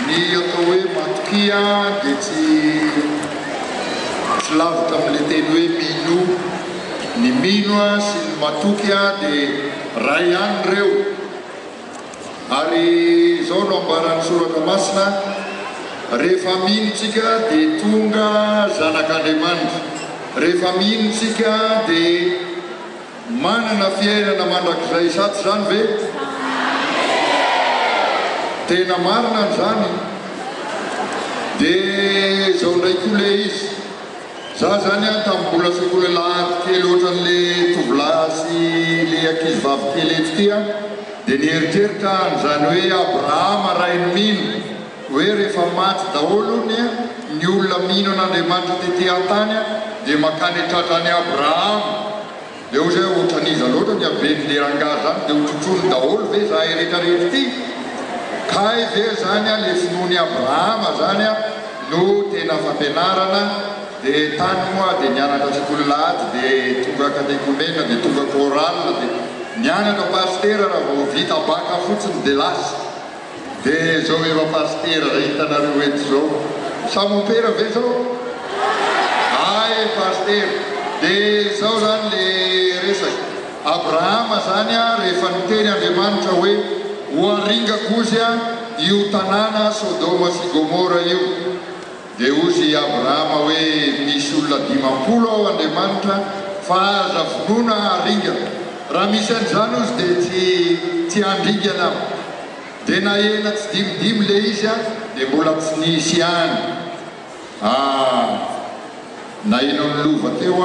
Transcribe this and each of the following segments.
ny atao hoe MATOKIA dia tsy lavitra amin'ilay teny hoe mino. Ny mino sy ny MATOKIA dia ray ihany reo. Ary izao no ambaran'ny soratra masina, rehefa minotsika dia tonga zanak'Andriamanitra. Rehefa minotsika dia manana fiainana mandrakizay saty zany ve? Tena marina zany. Dia izao ndray koa le izy. Za zany tamin'ny mbola sekoly lahady kely ohatran'le tovolahy sy le ankizivavy kely eto ty dia nieritreritra an'izany hoe Abrahama rainy mino hoe rehefa maty daholo ny olona mino an'Andriamanitra tetỳ an-tany dia makany tratran'ny Abrahama. Dia ho zay ohatran'iza loatra ny haben'le rangahy zany dia hotrotrony daholo ve za rehetrarehetra ty. Kay ve zany le finoany Abrahama zany no tena fampianarana. Dia tany moa dia nianatra sekoly lahady dia tonga katekomena dia tonga koralina dia nianatra pastera raha vao vita baka fotsiny dia lasa. Dia zao efa pastera raha hitanareo eto zao. Samompera ve zao? Ay pastera. Dia zao zany le resaky. Abrahama zany rehefa niteny Andriamanitra hoe ho aringa kozy io tanàna Sodoma sy Gomora io. Dia ozy Abrahama hoe misy olona 50 ao Andriamanitra fa aza vonoina aringa. Raha misy an'izany ozy dia tsy andringana. Dia na ena tsy dimidimy le izy dia mbola tsy nisy ihany. Na ino ny lova teo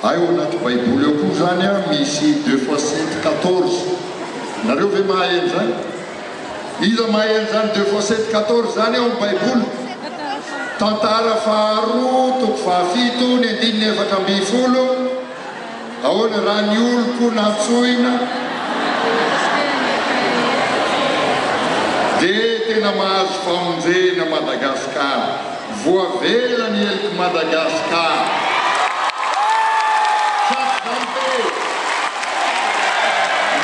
ay ao anaty baiboly eo koa zany misy 2 x 7 14. Nareo ve mahay an'izany? Iza mahay an'izany 2 x 7 14 zany ao amin'ny baiboly? Tantara faharoa toko fahafito ny 140. Ahoana raha ny oloko natsoina dia tena mahazo famonjena Madagasikara. Voavela ny eliko Madagasikara. Satsy zany te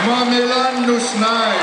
mamelany nosinay.